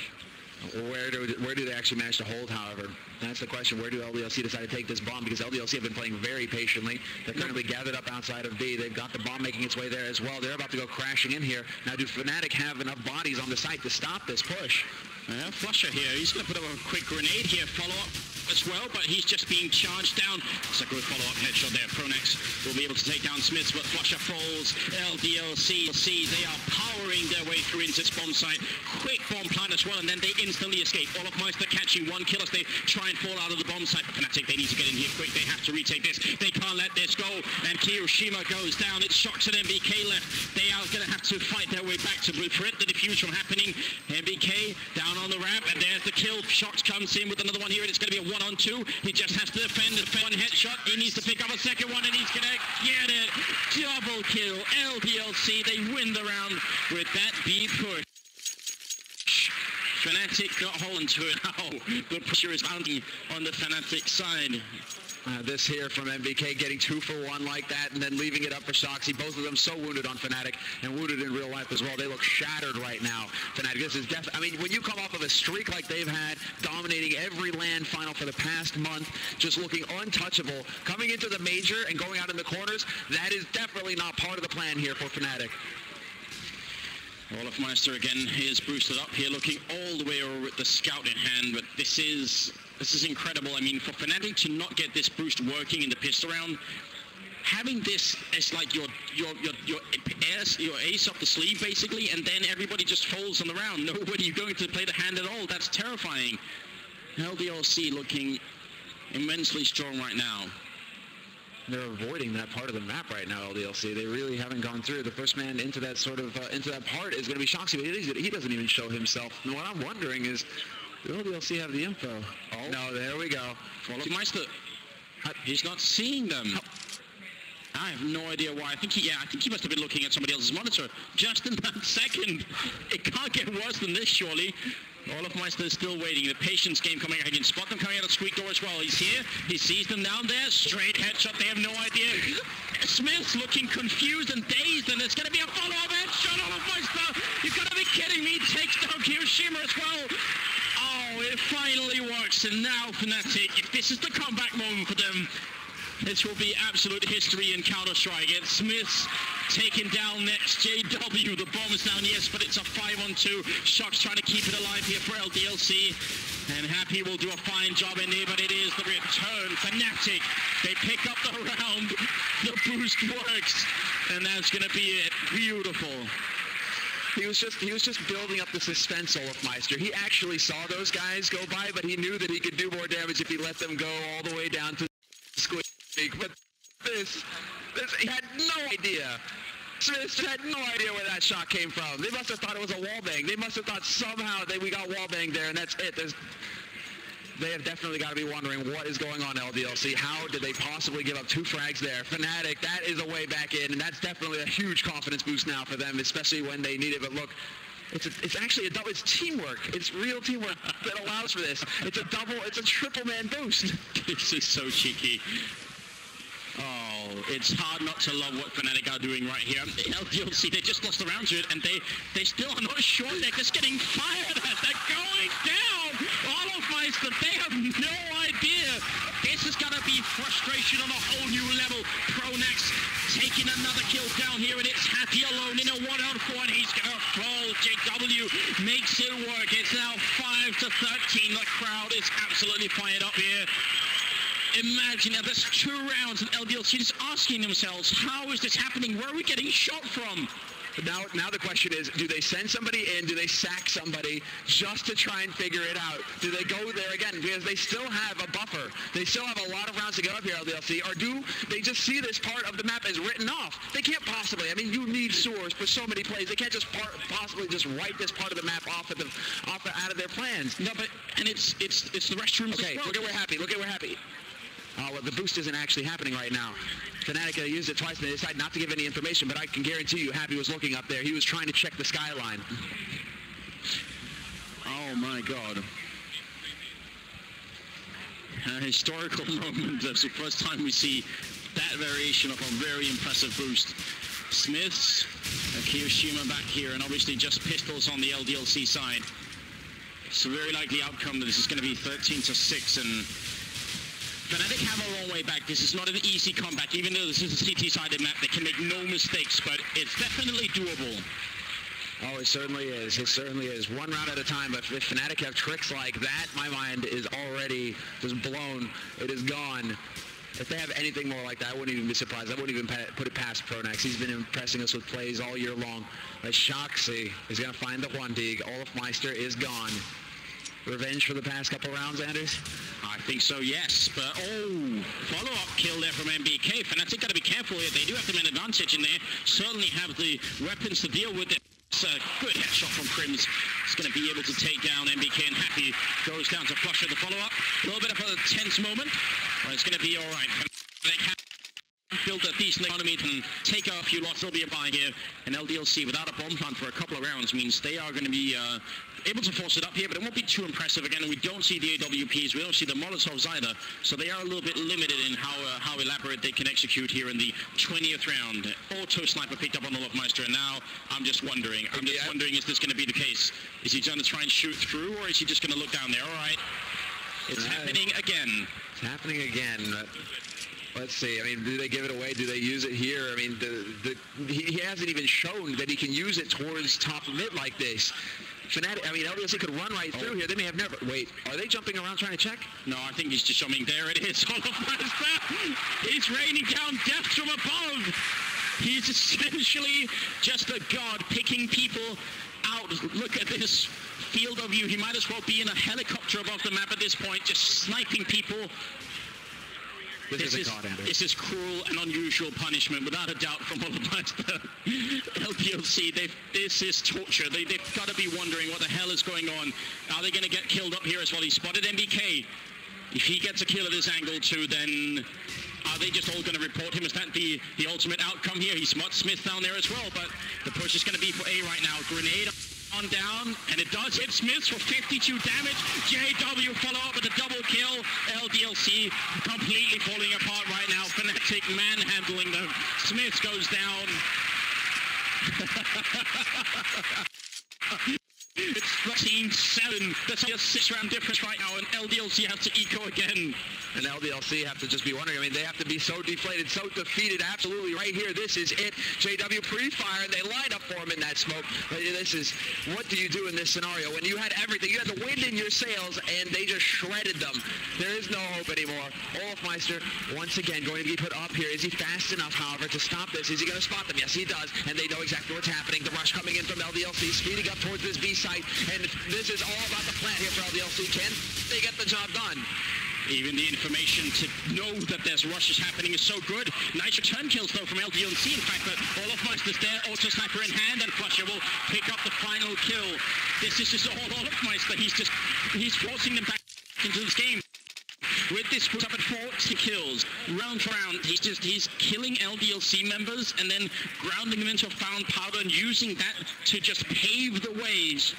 Where do they actually manage to hold, however? That's the question. Where do LDLC decide to take this bomb? Because LDLC have been playing very patiently. They're currently gathered up outside of B. They've got the bomb making its way there as well. They're about to go crashing in here. Now, do Fnatic have enough bodies on the site to stop this push? Flusher here. He's going to put up a quick grenade here. Follow-up as well, but he's just being charged down. It's a good follow-up headshot there. Pronax will be able to take down Smiths, but Flusher falls. LDLC, they are powering their way through into this bomb site. Quick bomb plant as well, and then they instantly escape. Olofmeister catching 1 kill as they try and fall out of the bomb site. Fnatic, they need to get in here quick. They have to retake this. They can't let this go, and Kiyoshima goes down. It's Shocks and MBK left. They are going to have to fight their way back to prevent the defuse from happening. MBK down on the ramp, and there's the kill. Shocks comes in with another one here, and it's going to be a 1-on-2. He just has to defend one headshot. He needs to pick up a second one, and he's going to get it. Double kill. LDLC, they win the round with that B push. Fnatic got hold into it now. The pressure is mounting on the Fnatic side. This here from MBK, getting 2 for 1 like that, and then leaving it up for Shoxy. Both of them so wounded on Fnatic, and wounded in real life as well. They look shattered right now. Fnatic, this is definitely, I mean, when you come off of a streak like they've had, dominating every LAN final for the past month, just looking untouchable, coming into the major and going out in the corners, that is definitely not part of the plan here for Fnatic. Meister again is boosted up here, looking all the way over with the scout in hand, but this is incredible. I mean, for Fnatic to not get this boost working in the pistol round, having this as like your ace up the sleeve basically, and then everybody just folds on the round. Nobody going to play the hand at all. That's terrifying. LDLC looking immensely strong right now. They're avoiding that part of the map right now, LDLC. They really haven't gone through. The first man into that sort of into that part is going to be Shoxy, but he doesn't even show himself. And what I'm wondering is, do LDLC have the info? Oh no, there we go. Meister, he's not seeing them. I have no idea why. I think he must have been looking at somebody else's monitor just in that second. It can't get worse than this, surely. Meister is still waiting. The patience game coming out. He can spot them coming out of Squeak door as well. He's here. He sees them down there. Straight headshot. They have no idea. Smith's looking confused and dazed, and it's going to be a follow-up headshot. Meister, you've got to be kidding me. Takes down Hiroshima as well. Oh, it finally works. And now Fnatic, if this is the comeback moment for them, this will be absolute history in Counter-Strike. It's Smith's taken down next. JW, the bomb is down, yes, but it's a 5-on-2. Shock's trying to keep it alive here for LDLC. And Happy will do a fine job in there, but it is the return. Fnatic, they pick up the round. The boost works, and that's going to be it. Beautiful. He was just building up the suspense, Meister. He actually saw those guys go by, but he knew that he could do more damage if he let them go all the way down to Squeak. But this, he had no idea. Smith had no idea where that shot came from. They must have thought it was a wallbang. They must have thought somehow that we got wallbang there, and that's it. They have definitely got to be wondering what is going on, LDLC. How did they possibly give up 2 frags there? Fnatic, that is a way back in, and that's definitely a huge confidence boost now for them, especially when they need it. But look, it's actually it's teamwork. It's real teamwork that allows for this. It's a triple man boost. This is so cheeky. Oh, it's hard not to love what Fnatic are doing right here. LDLC, they just lost the round to it, and they still are not sure. They're just getting fired at. They're going down. Meister, they have no idea. This is going to be frustration on a whole new level. Pronax taking another kill down here, and it's Happy alone in a 1-on-4, and he's going to fall. JW makes it work. It's now 5-13. The crowd is absolutely fired up here. Imagine now, there's 2 rounds and LDLC is asking themselves, how is this happening? Where are we getting shot from? Now the question is, do they send somebody in? Do they sack somebody just to try and figure it out? Do they go there again? Because they still have a buffer. They still have a lot of rounds to get up here, LDLC. Or do they just see this part of the map as written off? They can't possibly. I mean, you need sewers for so many plays. They can't just possibly just write this part of the map off out of their plans. No, but and it's the restrooms. Okay, as well. Look at we're happy. Oh, well, the boost isn't actually happening right now. Fnatic used it twice and they decided not to give any information, but I can guarantee you Happy was looking up there. He was trying to check the skyline. Oh my God. A historical moment. It's the first time we see that variation of a very impressive boost. Smiths, Hiroshima back here, and obviously just pistols on the LDLC side. It's a very likely outcome that this is going to be 13-6, and Fnatic have a long way back. This is not an easy comeback. Even though this is a CT-sided map, they can make no mistakes, but it's definitely doable. Oh, it certainly is. It certainly is. 1 round at a time, but if Fnatic have tricks like that, my mind is already just blown. It is gone. If they have anything more like that, I wouldn't even be surprised. I wouldn't even put it past Pronax. He's been impressing us with plays all year long. But Shoxy is going to find the 1-dig. Meister is gone. Revenge for the past couple rounds, Anders? I think so, yes. But, follow-up kill there from MBK. Fnatic got to be careful here. They do have the man advantage in there. Certainly have the weapons to deal with it. It's a good headshot from Crims. He's going to be able to take down MBK, and Happy goes down to flush with the follow-up. A little bit of a tense moment, but it's going to be all right. build a decent economy and take a few lots. There'll be a buy here. And LDLC without a bomb plant for a couple of rounds means they are going to be able to force it up here, but it won't be too impressive. Again, we don't see the AWPs, we don't see the Molotovs either, so they are a little bit limited in how elaborate they can execute here in the 20th round. Auto sniper picked up on the Olofmeister, and now I'm just wondering, is this going to be the case? Is he going to try and shoot through, or is he just going to look down there? All right, it's happening again. It's happening again. Let's see. I mean, do they give it away? Do they use it here? I mean, he hasn't even shown that he can use it towards top mid like this. Fnatic, I mean, LDLC could run right through here. They may have never... Wait, are they jumping around trying to check? No, I think he's just jumping. There it is. He's raining down death from above. He's essentially just a god picking people out. Look at this field of view. He might as well be in a helicopter above the map at this point, just sniping people. This is cruel and unusual punishment, without a doubt, from Olofmeister. LDLC, this is torture. They've got to be wondering what the hell is going on. Are they going to get killed up here as well? He spotted MBK. If he gets a kill at this angle too, then are they just all going to report him? Is that the ultimate outcome here? He spots Smith down there as well, but the push is going to be for A right now. Grenade on down, and it does hit Smith for 52 damage. JW follow up with a double kill. LDLC completely falling apart right now. Fnatic manhandling them. Smith goes down. It's 13-7. That's a 6-round difference right now, and LDLC has to eco again. And LDLC have to just be wondering. I mean, they have to be so deflated, so defeated. Absolutely, right here. This is it. JW pre-fire, and they line up for him in that smoke. But this is, what do you do in this scenario when you had everything? You had the wind in your sails, and they just shredded them. There is no hope anymore. Olofmeister, once again, going to be put up here. Is he fast enough, however, to stop this? Is he going to spot them? Yes, he does. And they know exactly what's happening. The rush coming in from LDLC, speeding up towards this B site. And this is all about the plant here for LDLC. Can they get the job done? Even the information to know that there's rushes happening is so good. Nice return kills, though, from LDLC. In fact, but Olofmeister's there, auto sniper in hand, and Flusher will pick up the final kill. This is just all Olofmeister. He's forcing them back into this game. With this puts up at 40 kills, round for round, he's killing LDLC members and then grounding them into a found powder and using that to just pave the ways,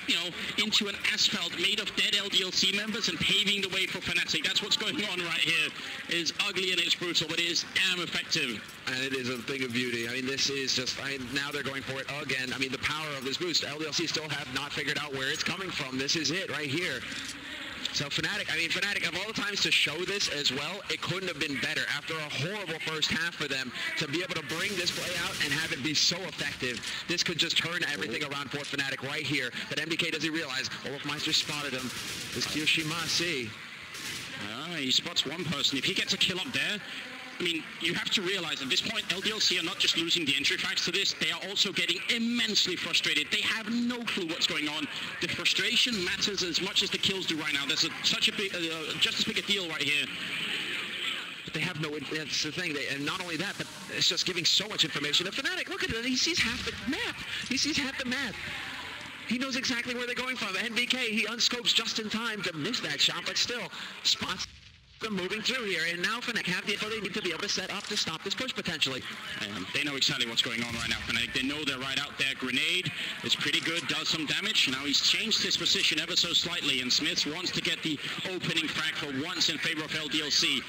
into an asphalt made of dead LDLC members and paving the way for Fnatic. That's what's going on right here. It is ugly and it's brutal, but it is damn effective. And it is a thing of beauty. I mean, this is just, now they're going for it again. I mean, the power of this boost, LDLC still have not figured out where it's coming from. This is it right here. So Fnatic, of all the times to show this as well, it couldn't have been better. After a horrible first half for them, to be able to bring this play out and have it be so effective, this could just turn everything around for Fnatic right here. But MBK, does he realize? Olofmeister spotted him. This Kyoshima, he spots one person. If he gets a kill up there, I mean, you have to realize at this point, LDLC are not just losing the entry facts to this, they are also getting immensely frustrated. They have no clue what's going on. The frustration matters as much as the kills do right now. There's such a big, just as big a deal right here. But they have no, that's the thing, and not only that, but it's just giving so much information to Fnatic. Look at it, he sees half the map. He sees half the map. He knows exactly where they're going from. NBK, he unscopes just in time to miss that shot, but still spots them moving through here, and now Fnatic have the info they need to be able to set up to stop this push potentially. They know exactly what's going on right now, Fnatic. They know they're right out there. Grenade is pretty good, does some damage. Now he's changed his position ever so slightly, and Smith wants to get the opening frag for once in favor of LDLC.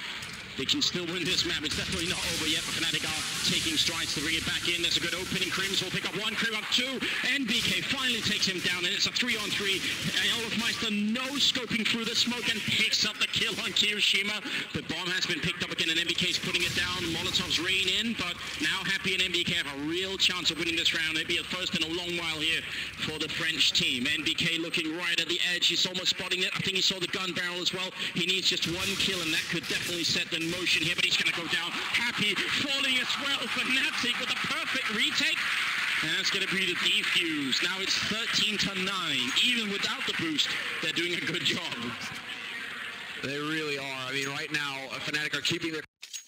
They can still win this map. It's definitely not over yet, but Fnatic are taking strides to bring it back in. There's a good opening. Krims will pick up one, Krim up two. NBK finally takes him down, and it's a 3-on-3. Olofmeister no-scoping through the smoke and picks up the kill on Kyoshima. The bomb has been picked up again, and NBK's putting it down. Molotovs rain in, but now Happy and NBK have a real chance of winning this round. It'll be a first in a long while here for the French team. NBK looking right at the edge. He's almost spotting it. I think he saw the gun barrel as well. He needs just one kill, and that could definitely set the motion here, but he's going to go down. Happy falling as well for Fnatic with a perfect retake. And that's going to be the defuse. Now it's 13-9. Even without the boost, they're doing a good job. They really are. I mean, right now, Fnatic are keeping their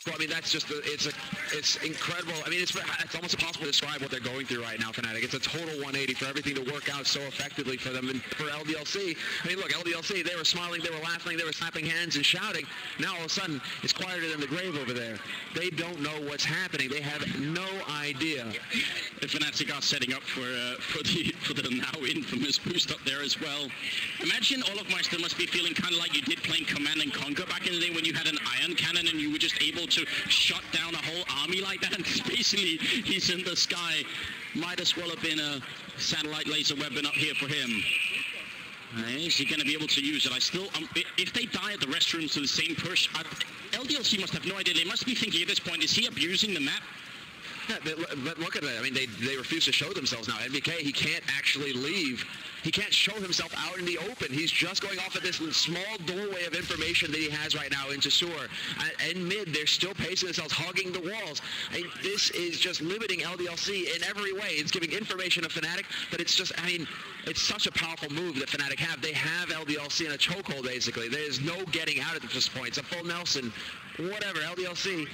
Well, I mean, that's just, it's incredible. I mean, it's almost impossible to describe what they're going through right now, Fnatic. It's a total 180 for everything to work out so effectively for them. And for LDLC, I mean, look, LDLC, they were smiling, they were laughing, they were slapping hands and shouting. Now, all of a sudden, it's quieter than the grave over there. They don't know what's happening. They have no idea. Fnatic are setting up for the now infamous boost up there as well. Imagine Olofmeister must be feeling kind of like you did playing Command and Conquer back in the day when you had an iron cannon and you were just able to shut down a whole army like that. And basically, he's in the sky. Might as well have been a satellite laser weapon up here for him. Is he going to be able to use it? If they die at the restrooms to the same push, LDLC must have no idea. They must be thinking at this point, is he abusing the map? Yeah, but look at that. I mean, they refuse to show themselves now. NBK, he can't actually leave. He can't show himself out in the open. He's just going off of this small doorway of information that he has right now into Sewer. And mid, they're still pacing themselves, hugging the walls. And this is just limiting LDLC in every way. It's giving information to Fnatic, but it's just, I mean, it's such a powerful move that Fnatic have. They have LDLC in a chokehold, basically. There's no getting out at this point. It's a full Nelson. Whatever, LDLC.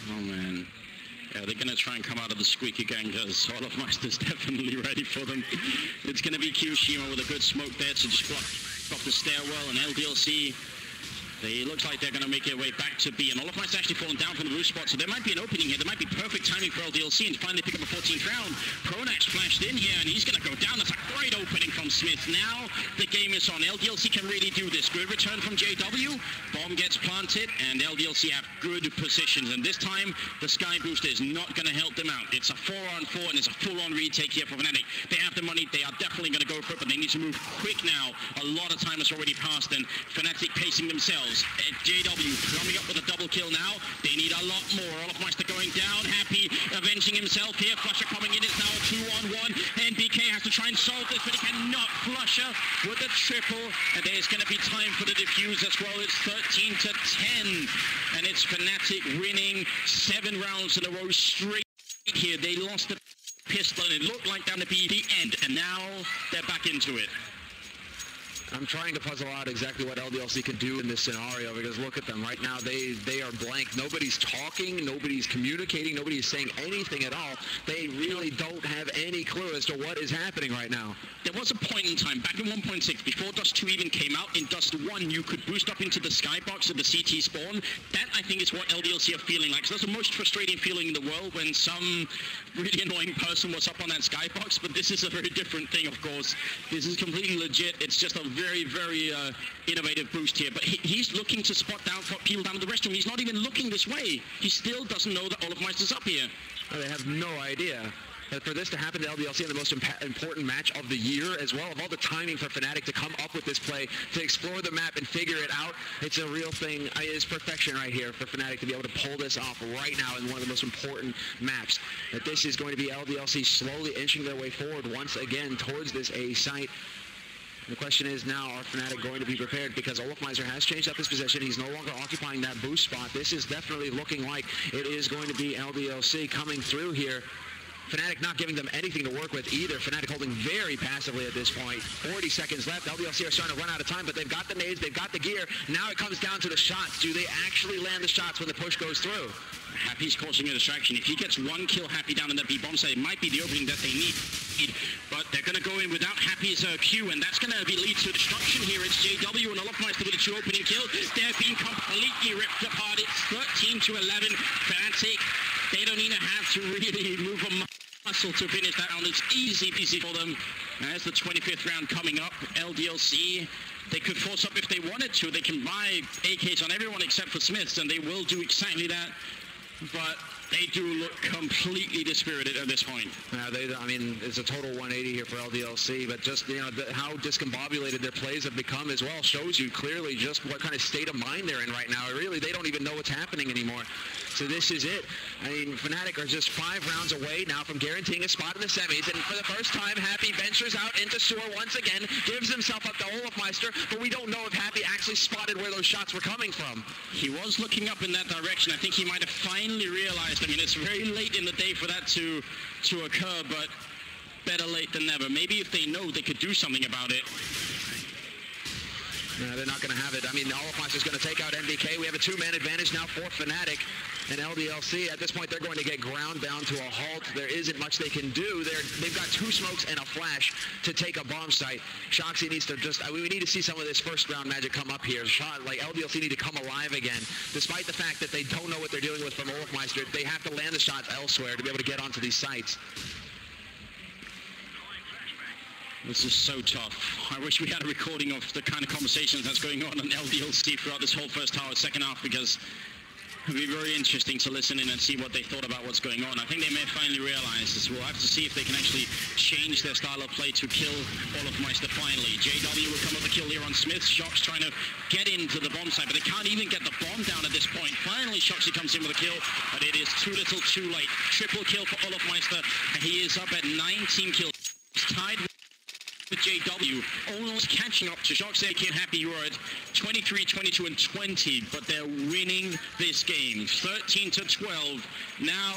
Oh, man. Yeah, they're going to try and come out of the squeaky gang because Olofmeister's definitely ready for them. It's going to be Kyoshima with a good smoke there to just block the stairwell, and LDLC, it looks like they're going to make their way back to B, and Olofmeister's actually fallen down from the roof spot, so there might be an opening here. There might be perfect timing for LDLC and finally pick up a 14th round. Pronax flashed in here, and he's going to go down. That's a great opening from Smith. Now the game is on. LDLC can really do this. Good return from JW. Bomb gets planted, and LDLC have good positions, and this time the Sky Booster is not going to help them out. It's a 4-on-4, and it's a full-on retake here for Fnatic. They have the money. They are definitely going to go for it, but they need to move quick now. A lot of time has already passed, and Fnatic pacing themselves. JW coming up with a double kill now. They need a lot more. Olofmeister going down. Happy avenging himself here. Flusher coming in. It's now a 2-on-1. NBK has to try and solve this, but he cannot. Flusher with a triple. And there's going to be time for the defuse as well. It's 13-10. And it's Fnatic winning 7 rounds in a row straight here. They lost the pistol and it looked like that would be the end. And now they're back into it. I'm trying to puzzle out exactly what LDLC can do in this scenario, because look at them right now. They are blank. Nobody's talking. Nobody's communicating. Nobody's saying anything at all. They really don't have any clue as to what is happening right now. There was a point in time, back in 1.6, before Dust 2 even came out, in Dust 1, you could boost up into the skybox of the CT spawn. That, I think, is what LDLC are feeling like. So that's the most frustrating feeling in the world, when some really annoying person was up on that skybox, but this is a very different thing, of course. This is completely legit. It's just a very, very innovative boost here. But he's looking to spot down people down in the restroom. He's not even looking this way. He still doesn't know that Olofmeister's up here. Well, they have no idea. But for this to happen to LDLC in the most important match of the year as well, of all the timing for Fnatic to come up with this play, to explore the map and figure it out, it's a real thing. It's perfection right here for Fnatic to be able to pull this off right now in one of the most important maps. That this is going to be LDLC slowly inching their way forward once again towards this A site. The question is now, are Fnatic going to be prepared? Because Olofmeister has changed up his position. He's no longer occupying that boost spot. This is definitely looking like it is going to be LDLC coming through here. Fnatic not giving them anything to work with either. Fnatic holding very passively at this point. 40 seconds left. LDLC are starting to run out of time, but they've got the nades, they've got the gear. Now it comes down to the shots. Do they actually land the shots when the push goes through? Happy's causing a distraction. If he gets one kill Happy down in that B bomb site, it might be the opening that they need. But they're going to go in without Happy's Q, and that's going to lead to destruction here. It's JW and Olofmeister with the 2 opening kills. They're being completely ripped apart. It's 13-11. Fnatic, they don't even have to really move a muscle to finish that round. It's easy peasy for them. As the 25th round coming up, LDLC, they could force up if they wanted to. They can buy AKs on everyone except for Smiths, and they will do exactly that. But they do look completely dispirited at this point. I mean, it's a total 180 here for LDLC, but just, you know, how discombobulated their plays have become as well shows you clearly just what kind of state of mind they're in right now. Really, they don't even know what's happening anymore. So this is it. I mean, Fnatic are just 5 rounds away now from guaranteeing a spot in the semis, and for the first time, Happy ventures out into Sewer once again, gives himself up to Olofmeister, but we don't know if Happy actually spotted where those shots were coming from. He was looking up in that direction. I think he might have finally realized. I mean, it's very late in the day for that to occur, but better late than never. Maybe if they know, they could do something about it. No, they're not going to have it. I mean, Olofmeister is going to take out NBK. We have a two-man advantage now for Fnatic and LDLC. At this point, they're going to get ground down to a halt. There isn't much they can do. They've got two smokes and a flash to take a bomb site. Shoxy needs to just... we need to see some of this first-round magic come up here. Like, LDLC need to come alive again. Despite the fact that they don't know what they're dealing with from Olofmeister, they have to land the shots elsewhere to be able to get onto these sites. This is so tough. I wish we had a recording of the kind of conversations that's going on LDLC throughout this whole first half, second half, because it would be very interesting to listen in and see what they thought about what's going on. I think they may finally realize this. We'll have to see if they can actually change their style of play to kill Olofmeister finally. JW will come up with a kill here on Smith. Shox trying to get into the bomb site, but they can't even get the bomb down at this point. Finally, Shoxy comes in with a kill, but it is too little too late. Triple kill for Olofmeister, and he is up at 19 kills. He's tied with JW, almost catching up to Shox. They can't happy you are at 23, 22, and 20, but they're winning this game 13-12. Now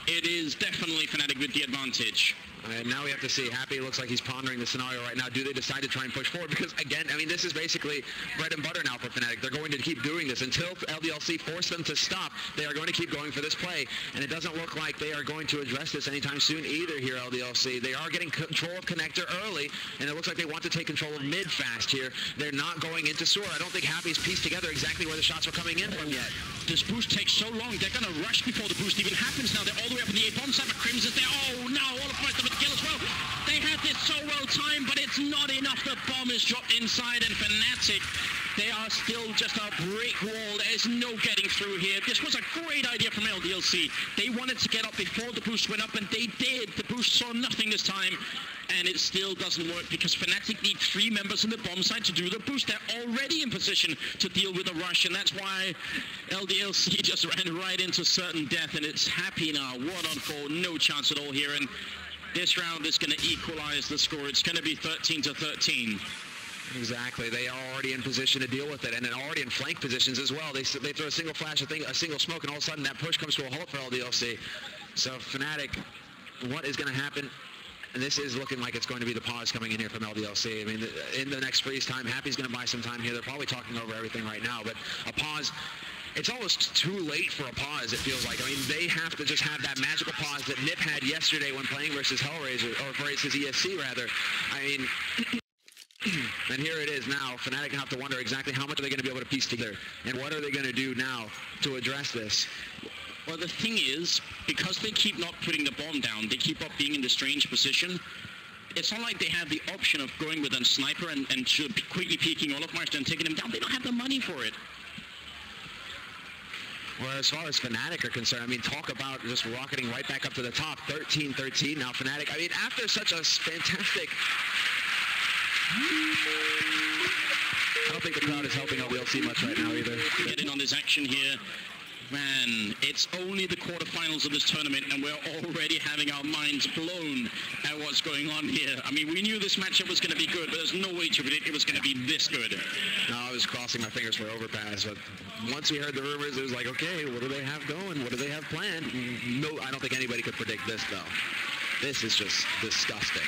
it is definitely Fnatic with the advantage. And now we have to see. Happy looks like he's pondering the scenario right now. Do they decide to try and push forward? Because, again, I mean, this is basically bread and butter now for Fnatic. They're going to keep doing this. Until LDLC force them to stop, they are going to keep going for this play. And it doesn't look like they are going to address this anytime soon either here, LDLC. They are getting control of connector early, and it looks like they want to take control of mid fast here. They're not going into sewer. I don't think Happy's pieced together exactly where the shots are coming in from yet. This boost takes so long. They're going to rush before the boost even happens now. They're all the way up in the A bomb side, but Crimson's there. Oh, no, Olofmeister with the kill as well. They had this so well timed, but it's not enough. The bomb is dropped inside, and Fnatic, they are still just a brick wall. There's no getting through here. This was a great idea from LDLC. They wanted to get up before the boost went up, and they did. The boost saw nothing this time, and it still doesn't work because Fnatic need 3 members in the bomb side to do the boost. They're already in position to deal with a rush, and that's why LDLC just ran right into certain death, and it's Happy now. 1-on-4, no chance at all here, and this round is going to equalize the score. It's going to be 13-13. Exactly. They are already in position to deal with it, and then already in flank positions as well. They throw a single flash, a single smoke, and all of a sudden that push comes to a halt for LDLC. So Fnatic, what is going to happen? And this is looking like it's going to be the pause coming in here from LDLC. I mean, in the next freeze time, Happy's going to buy some time here. They're probably talking over everything right now, but a pause... It's almost too late for a pause, it feels like. I mean, they have to just have that magical pause that Nip had yesterday when playing versus Hellraiser, or versus ESC, rather. I mean, and here it is now. Fnatic have to wonder exactly how much are they going to be able to piece together, and what are they going to do now to address this? Well, the thing is, because they keep not putting the bomb down, they keep up being in the strange position. It's not like they have the option of going with a sniper and quickly peeking Olofmeister and taking him down. They don't have the money for it. Well, as far as Fnatic are concerned, I mean, talk about just rocketing right back up to the top. 13-13 now, Fnatic. I mean, after such a fantastic... I don't think the crowd is helping LDLC much right now either. Get in on this action here. Man, it's only the quarterfinals of this tournament, and we're already having our minds blown at what's going on here. I mean, we knew this matchup was going to be good, but there's no way to predict it was going to be this good. No, I was crossing my fingers for overpass, but once we heard the rumors, it was like, okay, what do they have going? What do they have planned? No, I don't think anybody could predict this, though. This is just disgusting.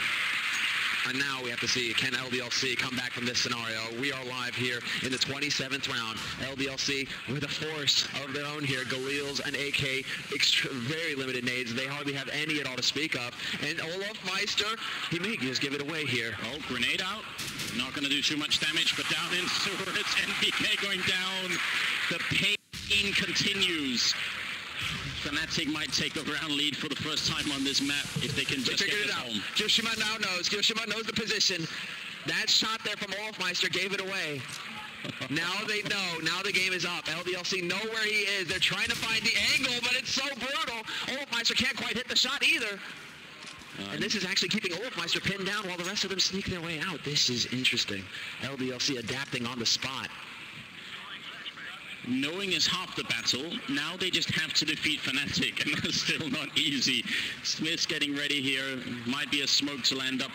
And now we have to see, can LDLC come back from this scenario? We are live here in the 27th round. LDLC with a force of their own here. Galil's and AK, very limited nades. They hardly have any at all to speak of. And Olofmeister, he may just give it away here. Oh, grenade out. Not going to do too much damage, but down in sewer, it's NBK going down. The pain continues. Fnatic might take a round lead for the first time on this map if they can just get it home. Kyoshima now knows. Kyoshima knows the position. That shot there from Olofmeister gave it away. Now they know. Now the game is up. LDLC know where he is. They're trying to find the angle, but it's so brutal. Olofmeister can't quite hit the shot either. And this is actually keeping Olofmeister pinned down while the rest of them sneak their way out. This is interesting. LDLC adapting on the spot. knowing is half the battle. Now they just have to defeat Fnatic, and that's still not easy. Smith's getting ready here. Might be a smoke to land up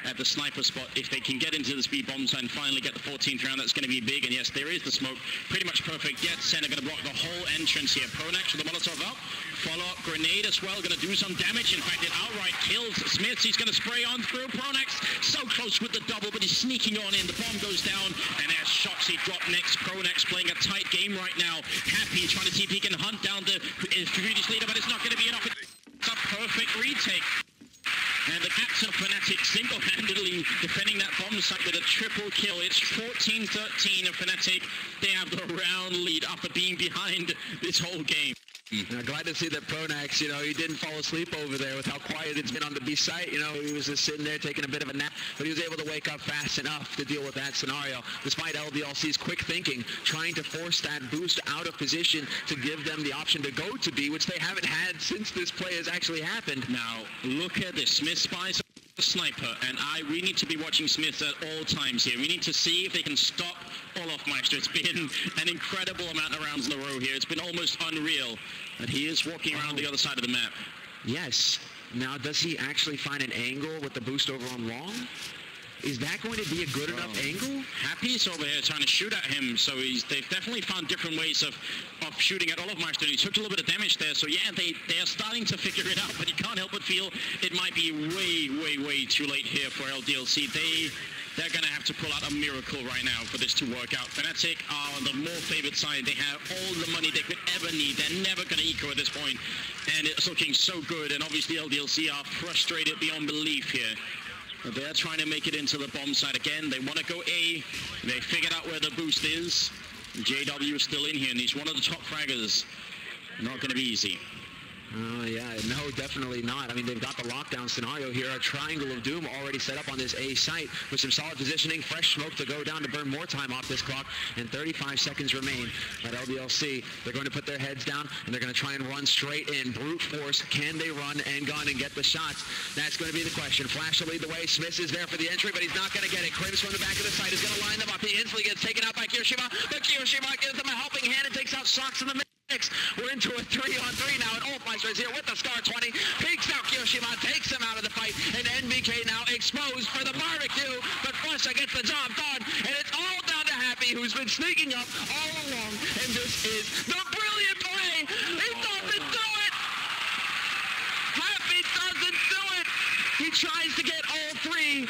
at the sniper spot. If they can get into the speed bomb site and finally get the 14th round, that's going to be big. And yes, there is the smoke. Pretty much perfect. Yet Senna going to block the whole entrance here. Pronax with the Molotov up. Follow-up grenade as well. Going to do some damage. In fact, it outright kills Smith. He's going to spray on through. Pronax so close with the double, but he's sneaking on in. The bomb goes down, and as shots he dropped next. Pronax playing a tight game right now. Happy trying to see if he can hunt down the previous leader, but it's not going to be enough. It's a perfect retake. And the captain of Fnatic single-handedly defending that bomb site with a triple kill. It's 14-13 of Fnatic. They have the round lead after being behind this whole game. I'm glad to see that Pronax, he didn't fall asleep over there with how quiet it's been on the B site. He was just sitting there taking a bit of a nap, but he was able to wake up fast enough to deal with that scenario, despite LDLC's quick thinking, trying to force that boost out of position to give them the option to go to B, which they haven't had since this play has actually happened. Now, look at this. Smith spies a sniper, and we need to be watching Smith at all times here. We need to see if they can stop Olofmeister. It's been an incredible amount of rounds in a row here. It's been almost unreal. And he is walking around the other side of the map. Yes. Now, does he actually find an angle with the boost over on long? Is that going to be a good enough angle? Happy's over here trying to shoot at him, so they've definitely found different ways of shooting at Olofmeister. He took a little bit of damage there, so yeah, they are starting to figure it out, but you can't help but feel it might be way too late here for LDLC. They're going to have to pull out a miracle right now for this to work out. Fnatic are on the more favored side. They have all the money they could ever need. They're never going to eco at this point, and it's looking so good, and obviously LDLC are frustrated beyond belief here. But they're trying to make it into the bomb side again. They want to go A. They figured out where the boost is. JW is still in here, and he's one of the top fraggers. Not going to be easy. Yeah, no, definitely not. I mean, they've got the lockdown scenario here, a triangle of doom already set up on this A site with some solid positioning, fresh smoke to go down to burn more time off this clock, and 35 seconds remain. But LDLC, they're going to put their heads down, and they're going to try and run straight in. Brute force, can they run and gun and get the shots? That's going to be the question. Flash will lead the way. Smith is there for the entry, but he's not going to get it. Cribs from the back of the site is going to line them up. He instantly gets taken out by Kirishima, but Kirishima gives them a helping hand and takes out Socks in the middle. We're into a 3-on-3 now, and Olofmeister is here with the Scar 20. Peeks out Kirishima, takes him out of the fight, and NBK now exposed for the barbecue, but Flusha gets the job done, and it's all down to Happy, who's been sneaking up all along, and this is the brilliant play. He doesn't do it. Happy doesn't do it. He tries to get all three,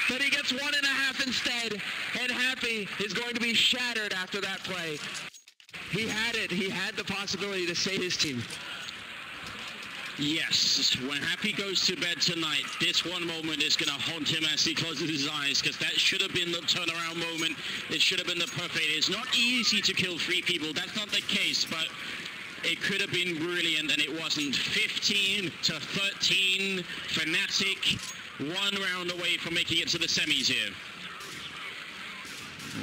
but he gets 1.5 instead, and Happy is going to be shattered after that play. He had it. He had the possibility to save his team. Yes, when Happy goes to bed tonight, this one moment is going to haunt him as he closes his eyes, because that should have been the turnaround moment. It should have been the perfect. It's not easy to kill 3 people. That's not the case, but it could have been brilliant, and it wasn't. 15-13, Fnatic, 1 round away from making it to the semis here.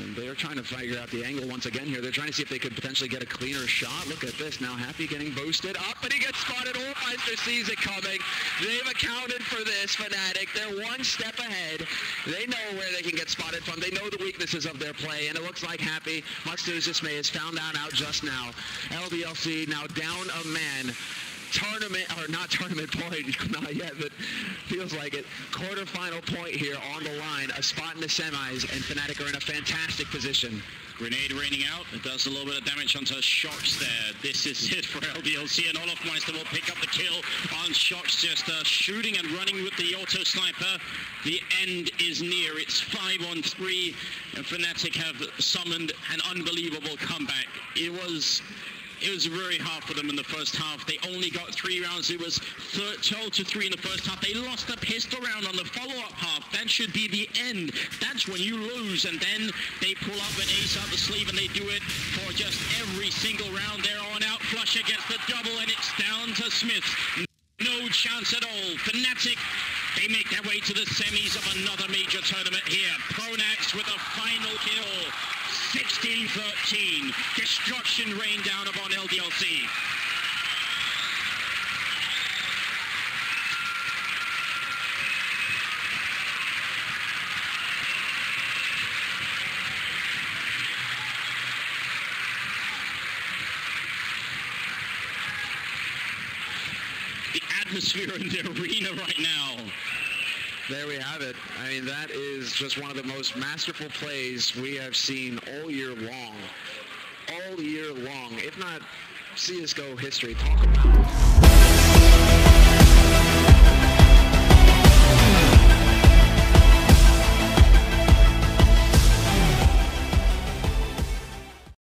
And they're trying to figure out the angle once again here. They're trying to see if they could potentially get a cleaner shot. Look at this. Now Happy getting boosted up, but he gets spotted. Olofmeister sees it coming. They've accounted for this, Fnatic. They're 1 step ahead. They know where they can get spotted from. They know the weaknesses of their play, and it looks like Happy, much to his dismay, has found that out just now. LDLC now down a man. Not tournament point, not yet, but feels like it. Quarterfinal point here on the line, a spot in the semis, and Fnatic are in a fantastic position. Grenade raining out. It does a little bit of damage onto Shocks there. This is it for LDLC, and Olofmeister will pick up the kill on Shocks, just shooting and running with the auto sniper. The end is near. It's 5-on-3, and Fnatic have summoned an unbelievable comeback. It was very hard for them in the first half. They only got 3 rounds. It was 12-3 in the first half. They lost a pistol round on the follow-up half. That should be the end. That's when you lose. And then they pull up an ace out the sleeve, and they do it for just every single round. They're on out. Flusha gets the double, and it's down to Smith. No chance at all. Fnatic, they make their way to the semis of another major tournament here. Pronax with a final kill. 16-13. Destruction rained down upon LDLC. atmosphere in the arena right now. There we have it. I mean, that is just one of the most masterful plays we have seen all year long. All year long, if not CSGO history. Talk about